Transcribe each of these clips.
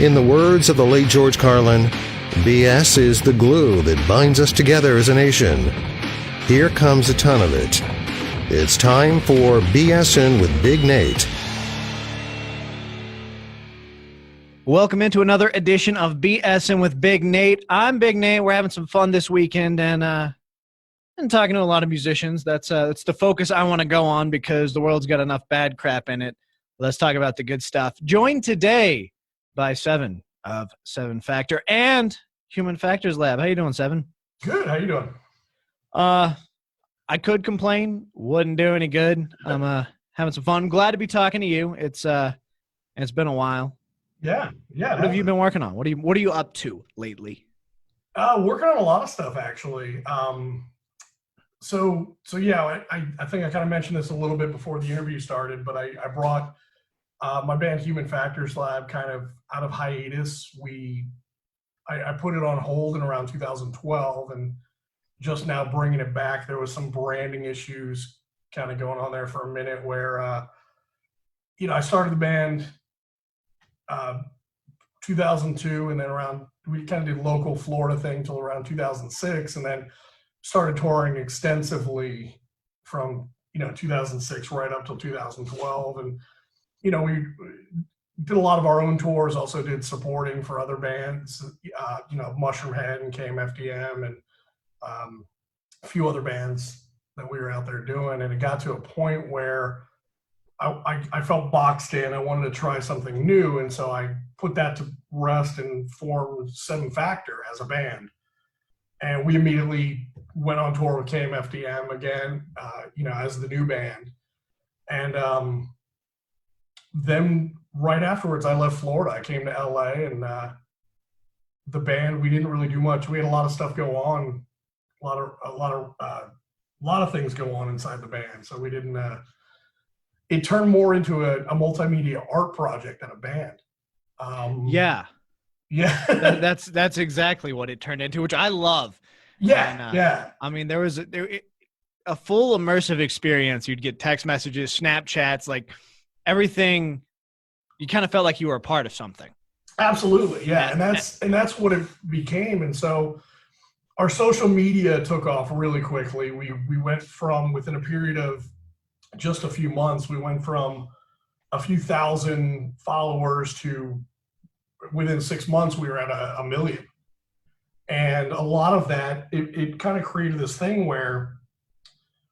In the words of the late George Carlin, BS is the glue that binds us together as a nation. Here comes a ton of it. It's time for BSing with Big Nate. Welcome into another edition of BSing with Big Nate. I'm Big Nate. We're having some fun this weekend and talking to a lot of musicians. That's the focus I want to go on because the world's got enough bad crap in it. Let's talk about the good stuff. Joined today by Seven of Seven Factor and Human Factors Lab. How you doing, Seven? Good. How you doing? I could complain. Wouldn't do any good. I'm having some fun. I'm glad to be talking to you. It's been a while. Yeah. What have you been working on? What are you up to lately? Working on a lot of stuff actually. So yeah, I think I kind of mentioned this a little bit before the interview started, but I brought my band Human Factors Lab kind of out of hiatus. I put it on hold in around 2012 and just now bringing it back. There was some branding issues kind of going on there for a minute where, I started the band 2002 and then we kind of did local Florida thing till around 2006 and then started touring extensively from, 2006 right up till 2012. And, we did a lot of our own tours, also did supporting for other bands, Mushroomhead and KMFDM and a few other bands that we were out there doing. And it got to a point where I felt boxed in. I wanted to try something new. And so I put that to rest and formed Seven Factor as a band. And we immediately went on tour with KMFDM again, as the new band. And then right afterwards, I left Florida. I came to LA and the band, we didn't really do much. We had a lot of stuff go on, a lot of things go on inside the band. So we didn't, it turned more into a multimedia art project than a band. Yeah. That's exactly what it turned into, which I love. Yeah. I mean, there was a full immersive experience. You'd get text messages, Snapchats, like everything. You kind of felt like you were a part of something. Absolutely. Yeah. And that's what it became. And so our social media took off really quickly. We went from, within a period of just a few months, we went from a few thousand followers to within 6 months, we were at a million. And a lot of that, it kind of created this thing where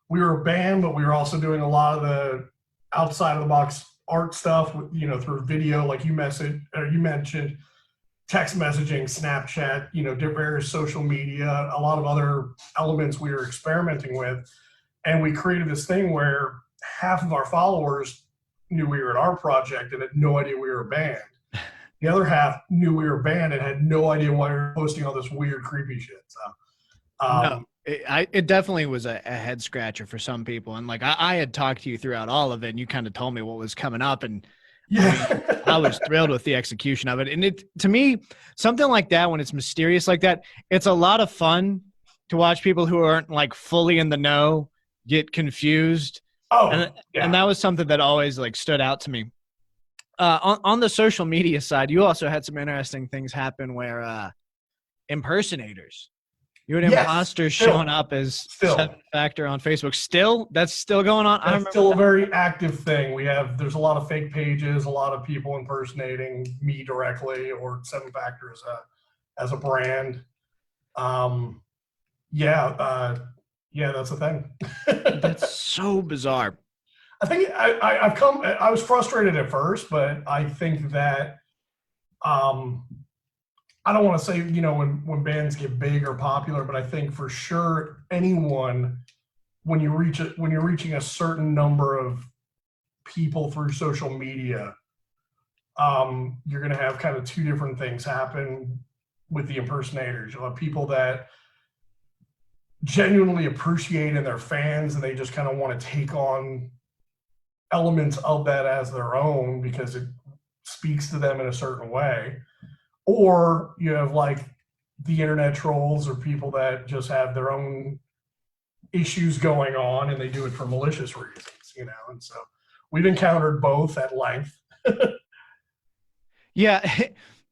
we were a band, but we were also doing a lot of the outside of the box art stuff, through video, like you mentioned, text messaging, Snapchat, various social media, a lot of other elements we were experimenting with. And we created this thing where half of our followers knew we were an art project and had no idea we were a band. The other half knew we were a band and had no idea why we were posting all this weird, creepy shit. So, no, it definitely was a head scratcher for some people. And like, I had talked to you throughout all of it and you kind of told me what was coming up. And yeah, I was thrilled with the execution of it. And to me, something like that, when it's mysterious like that, it's a lot of fun to watch people who aren't like fully in the know get confused. And that was something that always like stood out to me. On the social media side, you also had some interesting things happen where impersonators, you had imposters showing up as Seven Factor on Facebook. That's still going on. That's still a very active thing. There's a lot of fake pages, a lot of people impersonating me directly or Seven Factor as a brand. That's a thing. That's so bizarre. I think I was frustrated at first, but I think that I don't want to say, when bands get big or popular, but I think for sure anyone, when you're reaching a certain number of people through social media, you're going to have kind of two different things happen with the impersonators. You'll have people that genuinely appreciate and they're fans and they just kind of want to take on elements of that as their own because it speaks to them in a certain way. Or you have like the internet trolls or people that just have their own issues going on and they do it for malicious reasons, you know, and so we've encountered both at length. Yeah,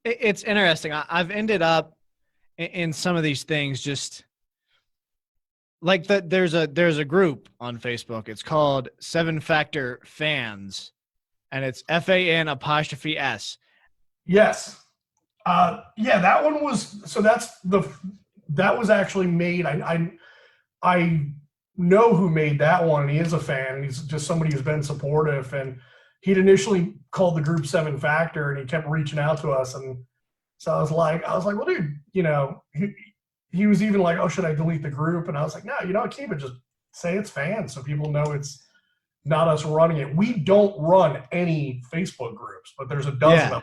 it's interesting. I've ended up in some of these things just like that. There's a group on Facebook. It's called 7 Factor Fans, and it's FAN''S. Yes. Yeah, that one was, so that was actually made. I know who made that one, and he is a fan. He's just somebody who's been supportive, and he'd initially called the group 7 Factor, and he kept reaching out to us. And so I was like, well, dude, you know, he was even like, oh, should I delete the group? And I was like, no, you know, keep it, just say it's fans so people know it's not us running it. We don't run any Facebook groups, but there's a dozen of them.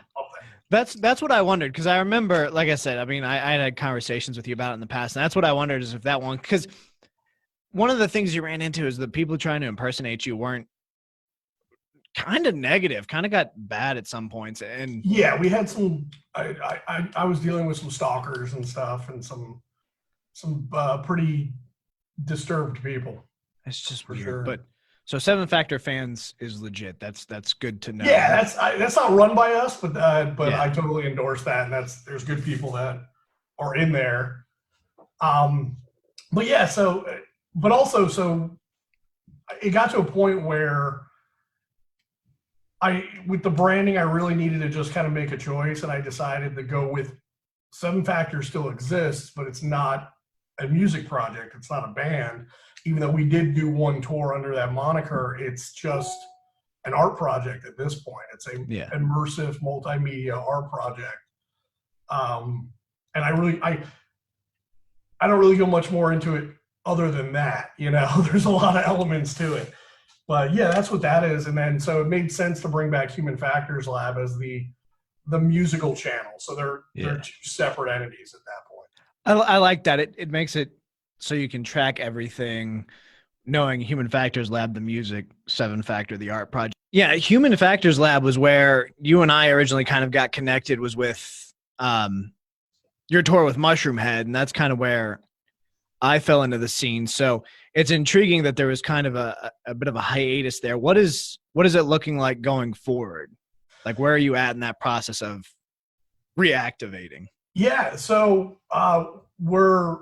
That's what I wondered, because I remember, like I said, I mean, I had conversations with you about it in the past, and that's what I wondered, is if that one, because one of the things you ran into is the people trying to impersonate you weren't kind of negative, kind of got bad at some points. And yeah, we had some, I was dealing with some stalkers and stuff, and some pretty disturbed people. It's just for weird. sure. But so 7 Factor Fans is legit. That's good to know. Yeah, that's not run by us, but Yeah. I totally endorse that, and there's good people that are in there. But yeah, so it got to a point where with the branding, I really needed to just kind of make a choice, and I decided to go with 7 Factor still exists, but it's not a music project. It's not a band. Even though we did do one tour under that moniker, it's just an art project at this point. It's a immersive multimedia art project. And I don't really go much more into it other than that. You know, there's a lot of elements to it. But yeah, that's what that is. And then so it made sense to bring back Human Factors Lab as the musical channel. So they're two separate entities at that point. I like that. It makes it so you can track everything, knowing Human Factors Lab, the music, 7 Factor, the art project. Yeah, Human Factors Lab was where you and I originally kind of got connected, was with your tour with Mushroom Head, and that's kind of where I fell into the scene. So it's intriguing that there was kind of a bit of a hiatus there. What is it looking like going forward? Like, where are you at in that process of reactivating? Yeah, so we're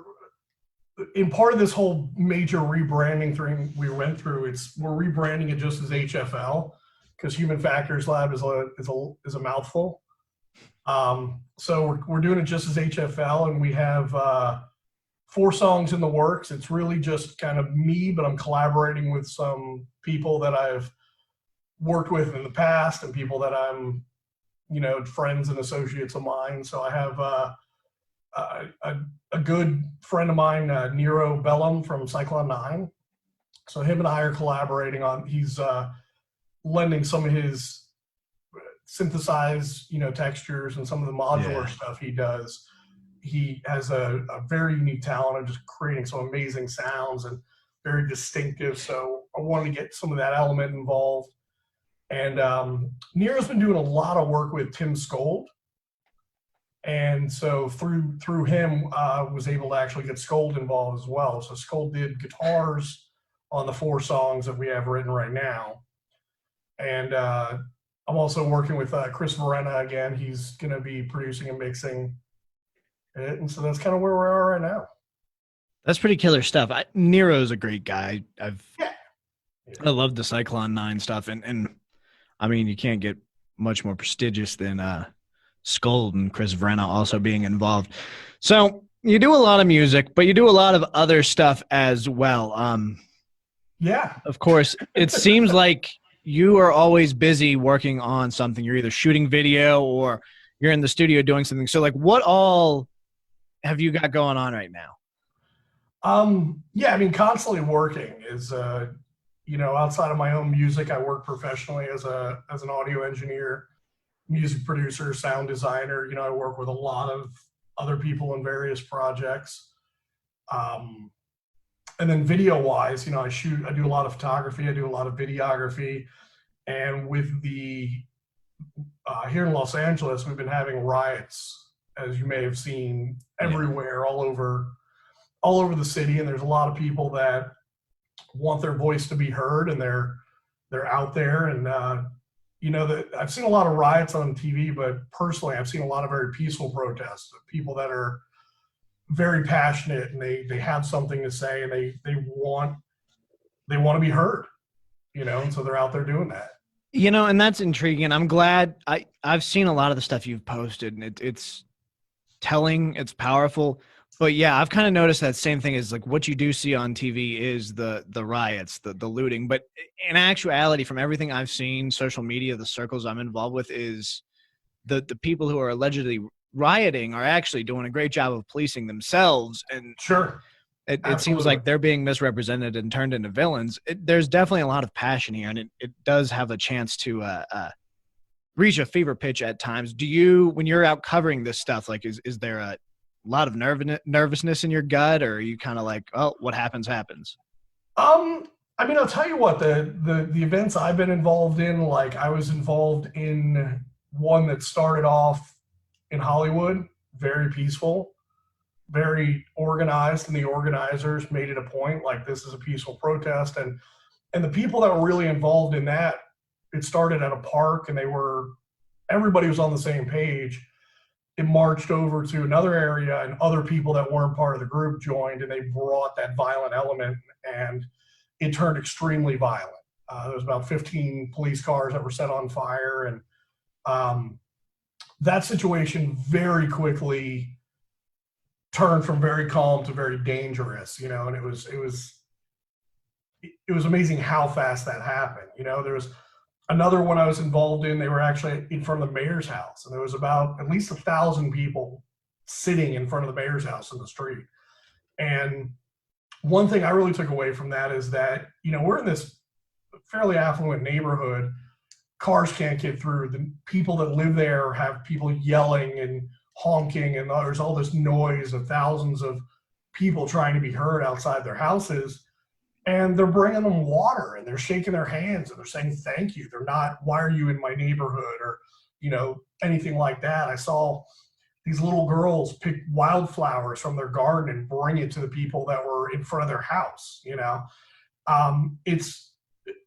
in part of this whole major rebranding thing we went through. We're rebranding it just as HFL, because Human Factors Lab is a mouthful. So we're doing it just as HFL, and we have 4 songs in the works. It's really just kind of me, but I'm collaborating with some people that I've worked with in the past, and people that I'm, you know, friends and associates of mine. So I have a good friend of mine, Nero Bellum from Cyclone 9. So him and I are collaborating on, he's lending some of his synthesized, you know, textures and some of the modular stuff he does. He has a very unique talent of just creating some amazing sounds and very distinctive. So I wanted to get some of that element involved. And Nero's been doing a lot of work with Tim Skold. And so through him, was able to actually get Skold involved as well. So Skold did guitars on the 4 songs that we have written right now. And I'm also working with Chris Verena again. He's going to be producing and mixing it. And so that's kind of where we are right now. That's pretty killer stuff. Nero's a great guy. I love the Cyclone 9 stuff. And I mean, you can't get much more prestigious than Skold and Chris Verena also being involved. So you do a lot of music, but you do a lot of other stuff as well. Of course, it seems like you are always busy working on something. You're either shooting video or you're in the studio doing something. So like, what all have you got going on right now? Yeah, I mean, constantly working is, you know, outside of my own music, I work professionally as an audio engineer, music producer, sound designer. You know, I work with a lot of other people in various projects. And then video wise, you know, I do a lot of photography, I do a lot of videography. And with the, here in Los Angeles, we've been having riots, as you may have seen, everywhere, all over the city. And there's a lot of people that want their voice to be heard, and they're They're out there, and I've seen a lot of riots on TV, but personally, I've seen a lot of very peaceful protests of people that are very passionate, and they have something to say, and they want to be heard, and so they're out there doing that. And that's intriguing. I'm glad I've seen a lot of the stuff you've posted, and it's telling, it's powerful. But yeah, I've kind of noticed that same thing is like what you do see on TV is the riots, the looting. But in actuality, from everything I've seen, social media, the circles I'm involved with, is the people who are allegedly rioting are actually doing a great job of policing themselves. And Sure. It seems like they're being misrepresented and turned into villains. There's definitely a lot of passion here, and it does have a chance to reach a fever pitch at times. Do you, when you're out covering this stuff, like is there a lot of nervousness in your gut, or are you kind of like, oh, what happens? I mean, I'll tell you what, the events I've been involved in, like I was involved in one that started off in Hollywood, very peaceful, very organized, and the organizers made it a point, like, this is a peaceful protest. And the people that were really involved in that, it started at a park, and everybody was on the same page. It marched over to another area, and other people that weren't part of the group joined, and they brought that violent element, and it turned extremely violent. There was about 15 police cars that were set on fire, and that situation very quickly turned from very calm to very dangerous, and it was amazing how fast that happened. There was another one I was involved in. They were actually in front of the mayor's house, and there was about at least 1,000 people sitting in front of the mayor's house in the street. And one thing I really took away from that is that, we're in this fairly affluent neighborhood. Cars can't get through. The people that live there have people yelling and honking, and there's all this noise of thousands of people trying to be heard outside their houses. And they're bringing them water, and they're shaking their hands, and they're saying thank you. They're not, why are you in my neighborhood, or anything like that. I saw these little girls pick wildflowers from their garden and bring it to the people that were in front of their house. It's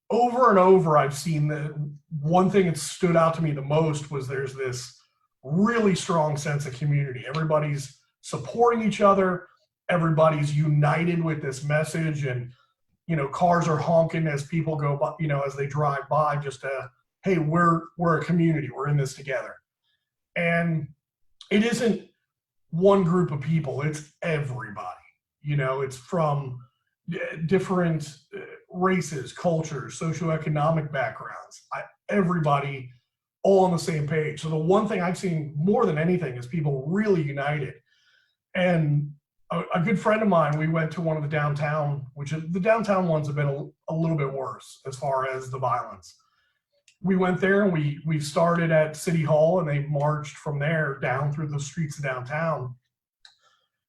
over and over. I've seen the one thing that stood out to me the most was there's this really strong sense of community. Everybody's supporting each other. Everybody's united with this message, and cars are honking as people go by, as they drive by, just to, hey, we're a community, we're in this together. And it isn't one group of people, it's everybody. It's from different races, cultures, socioeconomic backgrounds, everybody all on the same page. So the one thing I've seen more than anything is people really united. And a good friend of mine, we went to one of the downtown, the downtown ones have been a little bit worse as far as the violence. We went there, and we started at City Hall, and they marched from there down through the streets of downtown.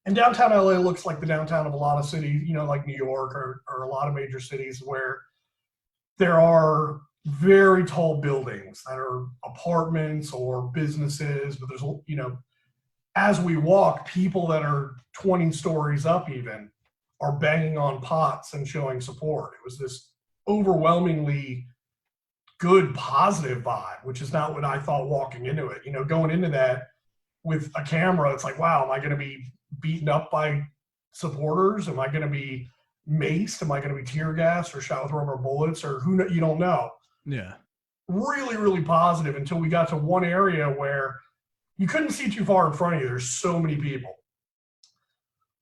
And downtown LA looks like the downtown of a lot of cities, like New York or a lot of major cities, where there are very tall buildings that are apartments or businesses, but there's, as we walk, people that are 20 stories up even are banging on pots and showing support. It was this overwhelmingly good, positive vibe, which is not what I thought walking into it. Going into that with a camera, it's like, wow, am I going to be beaten up by supporters? Am I going to be maced? Am I going to be tear gassed or shot with rubber bullets, or you don't know. Yeah. Really, really positive until we got to one area where you couldn't see too far in front of you. There's so many people.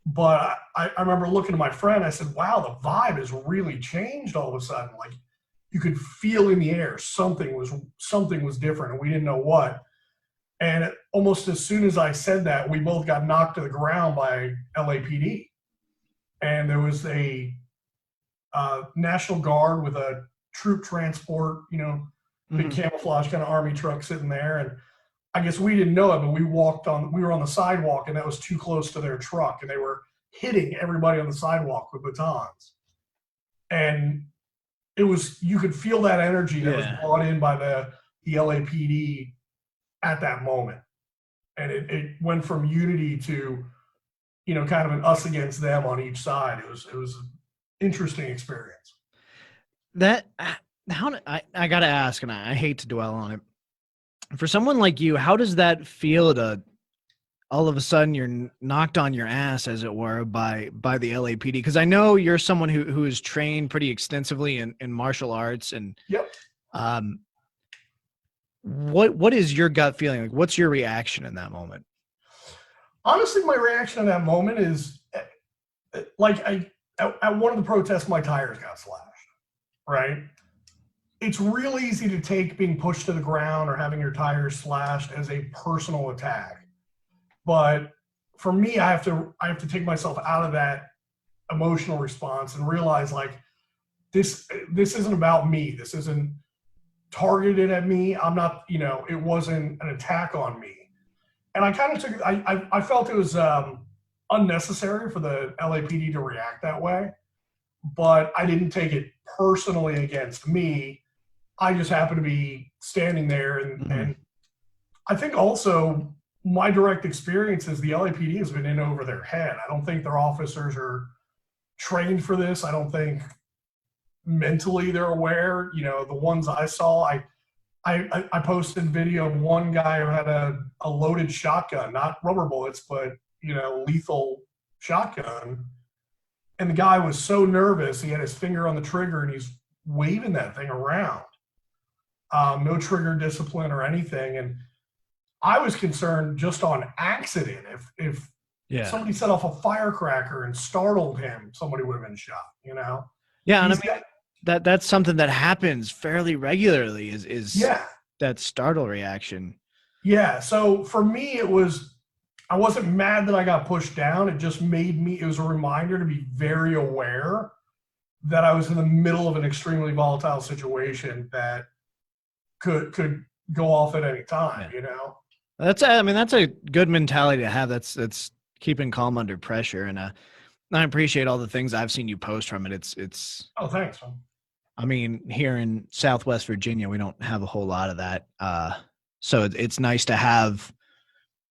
But I remember looking at my friend, I said, wow, the vibe has really changed all of a sudden. Like, you could feel in the air something was different, and we didn't know what. And almost as soon as I said that, we both got knocked to the ground by LAPD. And there was a National Guard with a troop transport, big camouflage kind of army truck sitting there. And I guess we didn't know it, but we were on the sidewalk, and that was too close to their truck, and they were hitting everybody on the sidewalk with batons. And you could feel that energy that was brought in by the LAPD at that moment. And it went from unity to, kind of an us against them on each side. It was an interesting experience. That I gotta ask, and I hate to dwell on it. For someone like you, how does that feel to all of a sudden you're knocked on your ass, as it were, by the LAPD? Because I know you're someone who is trained pretty extensively in martial arts, and Yep. What is your gut feeling? Like, what's your reaction in that moment? Honestly, my reaction in that moment is like at one of the protests, my tires got slashed, right? It's real easy to take being pushed to the ground or having your tires slashed as a personal attack. But for me, I have to take myself out of that emotional response and realize like this isn't about me. This isn't targeted at me. I'm not, it wasn't an attack on me. And I kind of took it, I felt it was unnecessary for the LAPD to react that way, but I didn't take it personally against me. I just happened to be standing there, and I think also my direct experience is the LAPD has been in over their head. I don't think their officers are trained for this. I don't think mentally they're aware. The ones I saw, I posted video of one guy who had a loaded shotgun, not rubber bullets, but lethal shotgun. And the guy was so nervous, he had his finger on the trigger and he's waving that thing around. No trigger discipline or anything. And I was concerned just on accident. If somebody set off a firecracker and startled him, somebody would have been shot, Yeah, and I mean, that's something that happens fairly regularly is that startle reaction. Yeah. So for me, I wasn't mad that I got pushed down. It just it was a reminder to be very aware that I was in the middle of an extremely volatile situation that could go off at any time, That's a good mentality to have. That's keeping calm under pressure. And I appreciate all the things I've seen you post from it. It's Oh, thanks, man. I mean, here in Southwest Virginia, we don't have a whole lot of that. So it's nice to have.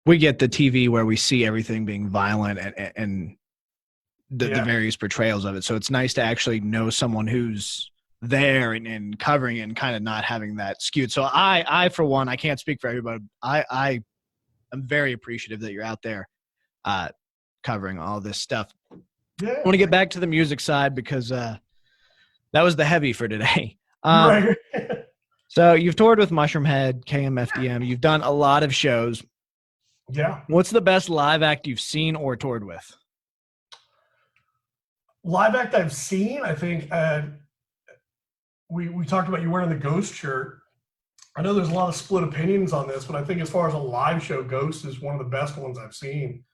We get the TV where we see everything being violent and the various portrayals of it. So it's nice to actually know someone who's there and covering it and kind of not having that skewed. So I for one, I can't speak for everybody. I am very appreciative that you're out there covering all this stuff. Yeah. I want to get back to the music side because that was the heavy for today. Right. So you've toured with Mushroomhead, KMFDM. You've done a lot of shows. Yeah. What's the best live act you've seen or toured with? Live act I've seen, I think we talked about you wearing the Ghost shirt. I know there's a lot of split opinions on this, but I think as far as a live show, Ghost is one of the best ones I've seen.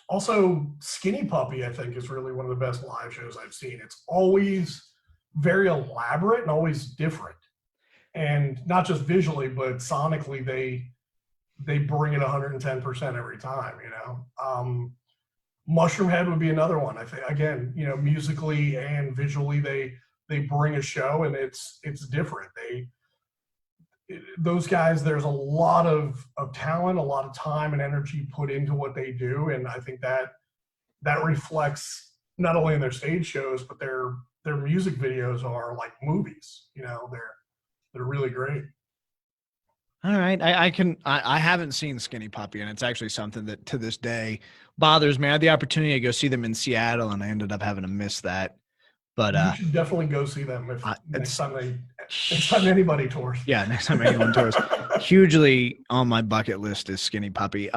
Also, Skinny Puppy, I think, is really one of the best live shows I've seen. It's always very elaborate and always different. And not just visually, but sonically, they bring it 110% every time, Mushroomhead would be another one. I think, again, musically and visually, they bring a show and it's different. Those guys, there's a lot of talent, a lot of time and energy put into what they do. And I think that reflects not only in their stage shows, but their music videos are like movies, they're really great. All right. I haven't seen Skinny Puppy, and it's actually something that to this day bothers me. I had the opportunity to go see them in Seattle and I ended up having to miss that. But you should definitely go see them next time anybody tours. Yeah, next time anyone tours. Hugely on my bucket list is Skinny Puppy.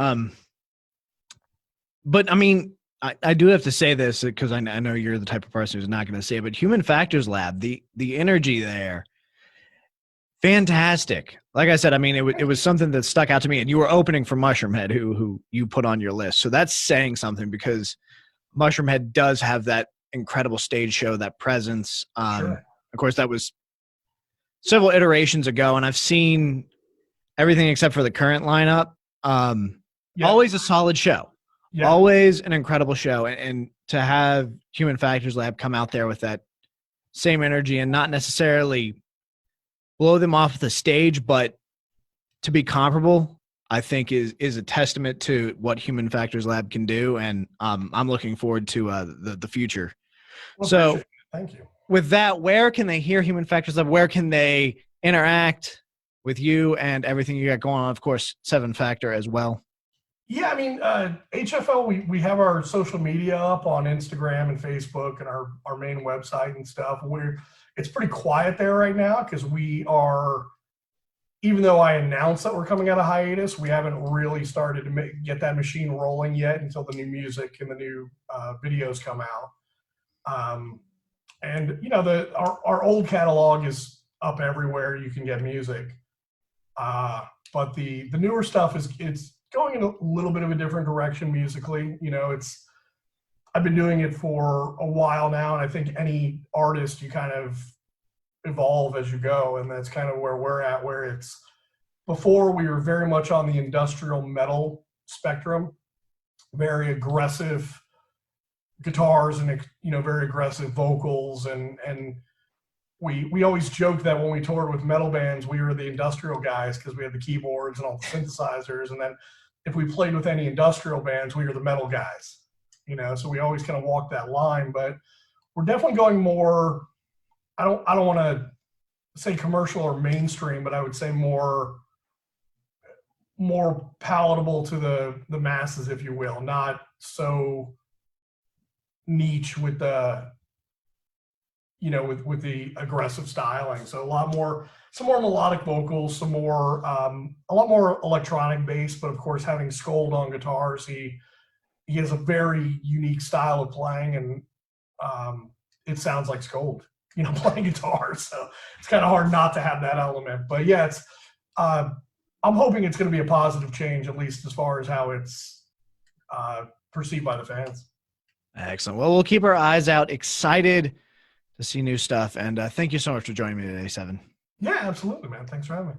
But I mean, I do have to say this because I know you're the type of person who's not going to say it, but Human Factors Lab, the energy there, fantastic. Like I said, I mean, it was something that stuck out to me, and you were opening for Mushroomhead, who you put on your list. So that's saying something because Mushroomhead does have that incredible stage show, that presence. Sure. Of course, that was several iterations ago, and I've seen everything except for the current lineup. Always a solid show. Yeah. Always an incredible show. And to have Human Factors Lab come out there with that same energy and not necessarily blow them off the stage, but to be comparable, I think is a testament to what Human Factors Lab can do. And I'm looking forward to the future. Well, so thank you. with that, where can they hear Human Factors Lab? Where can they interact with you and everything you got going on? Of course, Seven Factor as well. Yeah, I mean, HFL, we have our social media up on Instagram and Facebook and our main website and stuff. It's pretty quiet there right now because we are, even though I announced that we're coming out of hiatus, we haven't really started to get that machine rolling yet until the new music and the new videos come out. And you know, our old catalog is up everywhere you can get music, but the newer stuff it's going in a little bit of a different direction musically. You know, I've been doing it for a while now, and I think any artist, you kind of evolve as you go, and that's kind of where we're at, where it's, before we were very much on the industrial metal spectrum, very aggressive guitars and, you know, very aggressive vocals, and we always joked that when we toured with metal bands, we were the industrial guys because we had the keyboards and all the synthesizers, and then if we played with any industrial bands, we were the metal guys, you know. So we always kind of walked that line, but we're definitely going more, I don't want to say commercial or mainstream, but I would say more palatable to the masses, if you will, not so niche with the, you know, with the aggressive styling. So some more melodic vocals, a lot more electronic bass, but of course having Scold on guitars, he has a very unique style of playing, and it sounds like Scold, you know, playing guitar. So it's kind of hard not to have that element. But yeah, it's I'm hoping it's going to be a positive change, at least as far as how it's perceived by the fans. Excellent. Well, we'll keep our eyes out, excited to see new stuff. And thank you so much for joining me today, Seven. Yeah, absolutely, man. Thanks for having me.